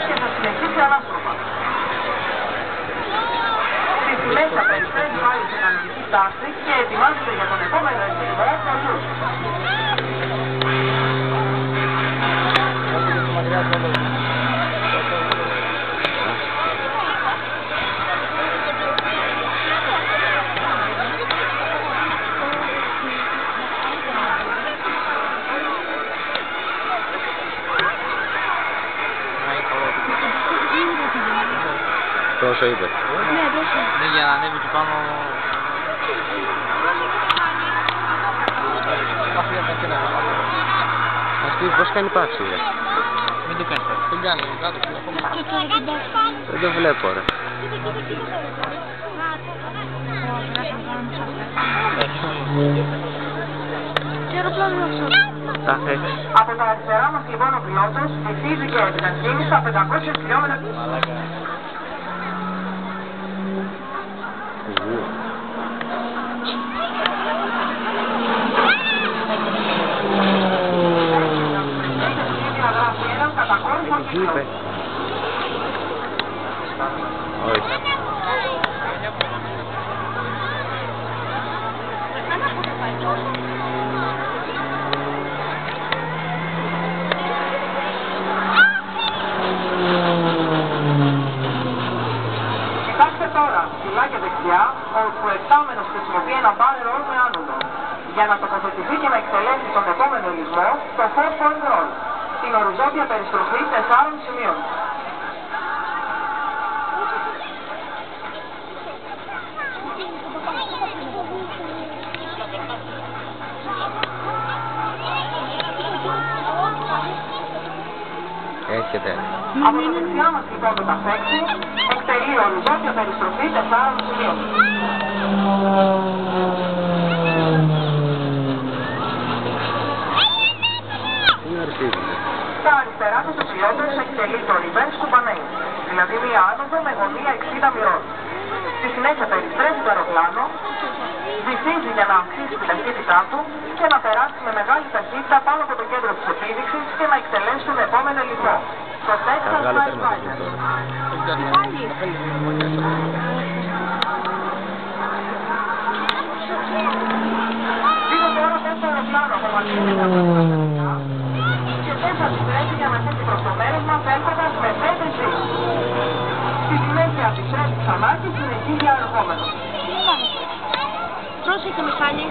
και θα συνεχίσει ανάστροφα. Στη συνέχεια περιστρέφει πάλι σε κανονική τάση και ετοιμάζεται για τον επόμενο εξηγημό του Ζους. Τόσο είπε. Ναι, για να ανέβει και πάνω. Αυτή πώς κάνει πάση, ρε. Μην το κάνεις, δεν κάνει, κάτω. Δεν το βλέπω, ρε. Από τα αριστερά μας λοιπόν ο πιλότος βυθίζει και επιταχύνει στα 500 χιλιόμετρα. Τι είπε? Όχι. Κοιτάξτε τώρα, ψηλά και δεξιά, όπου ο εξάμενος χρησιμοποιεί ένα μπάνερο με άνοδο για να τοποθετηθεί και να εκτελέσει τον επόμενο ελιγμό, το four point roll, την οριζόντια περιστροφή 4 σημείων. Έρχεται. Από τα δεξιά μας λοιπόν το ταφέξι, εκτελεί οριζόντια περιστροφή 4 σημείων. Στα αριστερά του ο πιλότος εκτελεί το reverse κουμπανέι, δηλαδή μία άνοδο με γωνία 60 μοιρών. Στη συνέχεια περιστρέφει το αεροπλάνο, βυθίζει για να αυξήσει την ταχύτητά του και να περάσει με μεγάλη ταχύτητα πάνω από το κέντρο της επίδειξης και να εκτελέσει τον επόμενο ελιγμό. Το Texas Flight Fighter. Δίνω τώρα πέρα το αεροπλάνο από μακριά και δεν θα αντιστρέφει για να θέσει προς το μέρος μας έρχοντας με 5G. Στη συνέχεια αντιστρέφει ξανά και συνεχίζει αεροπόμενο. Πρόσεχε, Μιχάλη.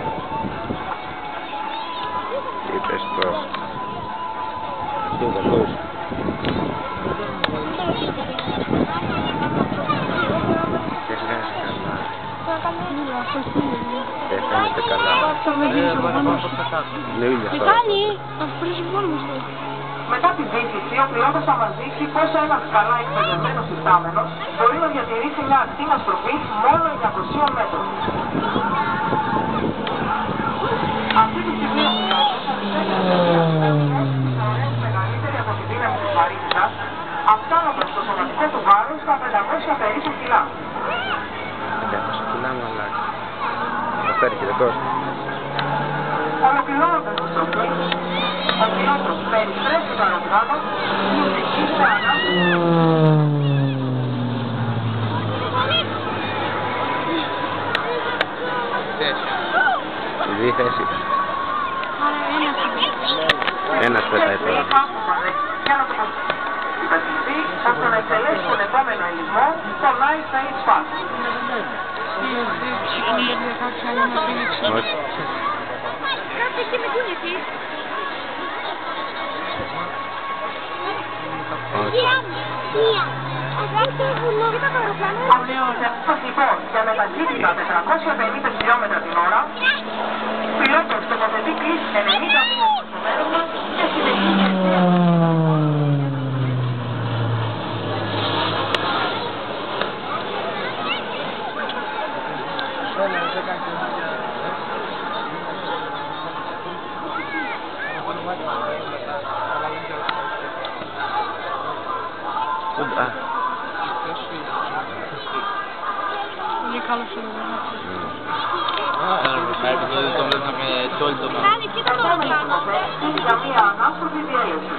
Είπες προς. Αυτό είναι κακός. Δεν φαίνεται καλά. Τι κάνει? Αυτό είναι μόνο μου. Μετά τη βύθιση, ο πιλότος θα μας δείξει πόσο ένας καλά εκπαιδευμένος ιστάμενος μπορεί να διατηρήσει μια ακτίνα στροφής μόνο 900 μέτρων. Αυτή τη στιγμή ο πιλότος θα μεγαλύτερη από τη δύναμη της βαρύτητας, αυξάνοντας το σωματικό του βάρος στα 500 περίπου κιλά. 500 κιλά μαλάκα. Αυτό έρχεται τόσο. Ολοκληρώνοντας τη στροφή, ο πιλότος περιστρέφει το αεροπλάνο και οδηγεί σε Στη θέση. Ένας πετάει τώρα. Για να τοποθετηθεί ώστε να εκτελέσει τον επόμενο ελιγμό στο Night Stage Pass. Όχι. Κάτσε και με την εκεί. Λοιπόν, για με ταχύτητα 450 χιλιόμετρα την ώρα, πιλότος τοποθετεί κλίση 90 μήνες στο μέρος μας και συνεχίζει. Α. Πολύ καλός ο Ροδονάκης. Το βλέπαμε σε όλη το μάτι. Χάνει, κοίτα το αεροπλάνο. Για μία ανάστροφη διέλευση.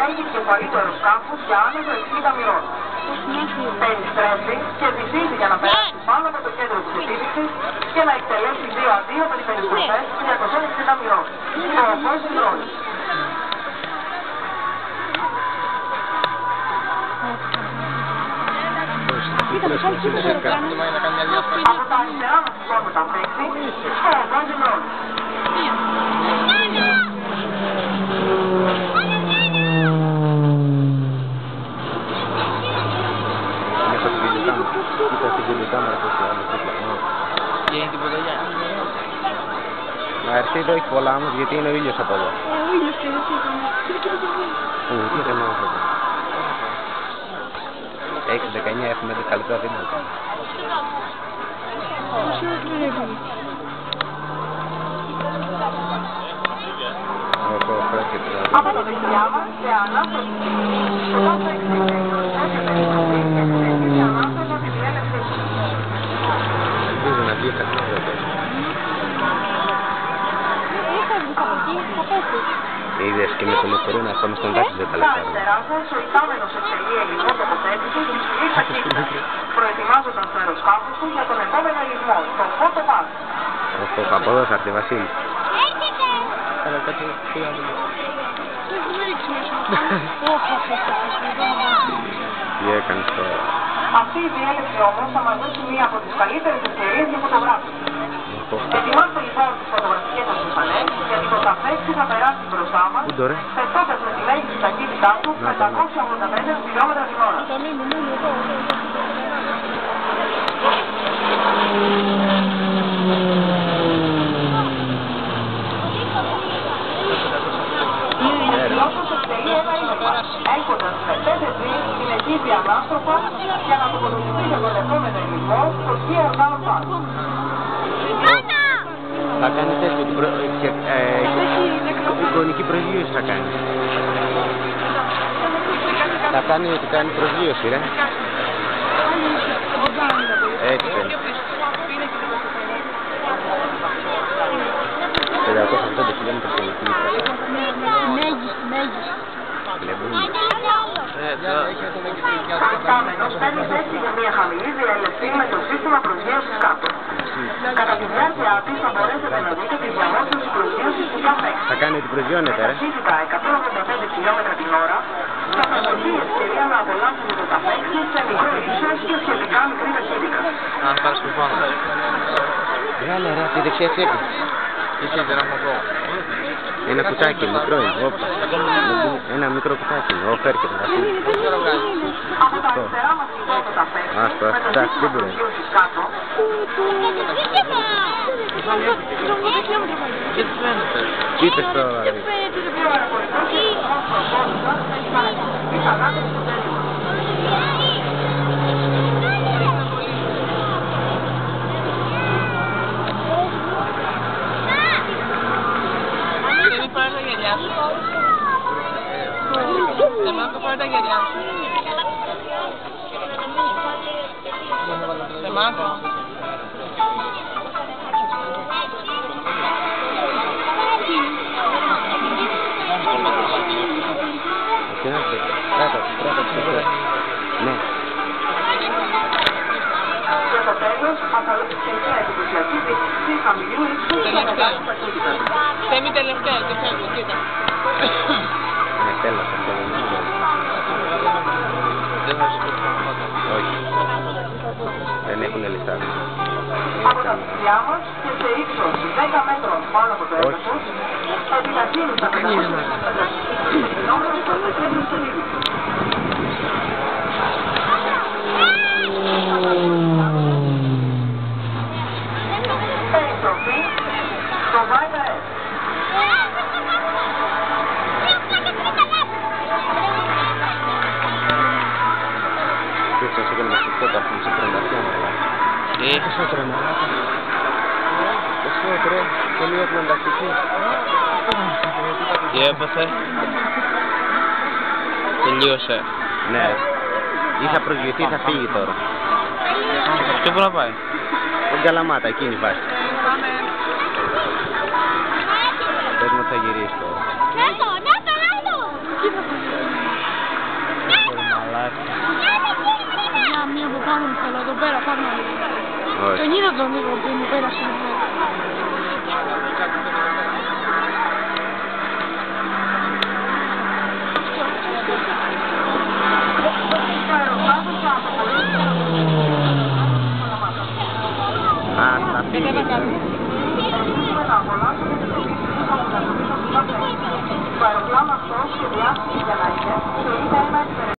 Έγινε κεφαλή του αεροσκάφους για άνοδο 60 μοιρών. Περιστρέφει και βυθίζει για να περάσει πάνω από το κέντρο της επίδειξης και να εκτελέσει 2-2 περιστροφές 260 μοιρών. Το φως δηλώνει. Από τα αριστερά μας σηκώνουμε τα παίξη, το φως δηλώνει. Και είναι τίποτα για. Να έρθει εδώ έχει πολλά όμως γιατί είναι ο ήλιος από εδώ. Ο ήλιος και δεν Τι είναι άνθρωπο. 6-19 έχουμε 10 λεπτά βίντεο. Από το δεξιά μας σε ανάσταση. Το κάθε εξήγηση έχει περιστροφή και συνεχίζει ανάσταση τη διέλευση. Ελπίζω να βγει κάτι τέτοιο. Είδες και με το λεωφορείο να πάμε στον τάξη δεν τα Στα λεφτά. αριστερά σας ο υπάμενος εξελεί ελληνικό τοποθέτηση της ψηλής ταχύτητας, προετοιμάζοντας το αεροσκάφο του για τον επόμενο ελιγμό, το Photo Pass. Από εδώ θα έρθει Βασίλη. Καλά, κάτι πήγαμε. Τι έκανες τώρα. Αυτή η διέλευση όμως θα μας δώσει μία από τις καλύτερες ευκαιρίες για φωτογράφηση. Ετοιμάστε λοιπόν τις φωτογραφικές σας εμφανές, γιατί το ταφέξι θα περάσει μπροστά μας, πετώντας με τη μέγιστη ταχύτητά του 585 χιλιόμετρα την ώρα. Όπως εκτελεί ένα ήλμα, έχοντας με 5G συνεχίζει ανάστροφα για να τοποθετηθεί για τον επόμενο ελιγμό στο Gear Down Pass. Θα κάνει τέτοιο, εικονική προσγείωση θα κάνει. Θα κάνει προσγείωση, ρε. Έτσι θέλει. 580 χιλιόμετρα την ευθύνη. Μέγιστη. Ο υπάμενος παίρνει θέση για μια χαμηλή διέλευση με το σύστημα προσγείωσης κάτω. Κατά τη διάρκεια της θα μπορέσετε να δείτε τη διαμόρφωση προσγείωσης του κάθε έξι. Θα κάνει ότι προσγειώνεται, ρε. Ταχύτητα 185 χιλιόμετρα την ώρα θα σας δώσει η ευκαιρία να απολαύσετε το ταφέξι σε μικρό ύψος και σχετικά μικρή ταχύτητα. Αν πάρεις που πάνω. Βγάλε ρε, τη δεξιά τσέπη. Είσαι δεν έχω πω. Ένα κουτάκι μικρό είναι, όπα. Ένα μικρό κουτάκι είναι, όπα έρχεται Βασίλη. Από τα αριστερά μας λοιπόν το ταφέξι με το σύστημα προσγείωσης κάτω. Και τι φαίνεται. Τι είπες τώρα, ρε. Ο αεροπορικός σειρμός των πόδων σας έχει παρακολουθεί τις αγάπες του περίπου. Πάρε τα γυαλιά σου. Θεμάκο, πάρε τα γυαλιά σου. Θεμάκο. Ναι. Και στο τέλος, απολύτως και μια εντυπωσιακή διεξουσή χαμηλού ύψους και μεγάλης ταχύτητας. Θέμη τελευταία και φεύγω, κοίτα. Ναι, τέλος αυτό είναι. Δεν θα σου πω πράγματα. Όχι. Δεν έχουν λεφτά. Από τα δεξιά μας και σε ύψος 10 μέτρων πάνω από το έδαφος, επιταχύνουν τα 550 χιλιόμετρα στο κέντρο της επίδειξης. Περιστροφή στο Viper S. Και μία πλανταστική. Τι έπαθε? Τελείωσε. Ναι. Είχα προσβληθεί, θα φύγει τώρα. Και πού να πάει? Τον Καλαμάτα, εκείνη βάση. Πες μου ότι θα γυρίσει τώρα. Μία που πάνω μου θέλω, εδώ πέρα, πάνω μου. Όχι. Τον είδα τον λίγο που μου πέρασε. Α, θα φύγει. Το αεροπλάνο αυτό σχεδιάστηκε για να είναι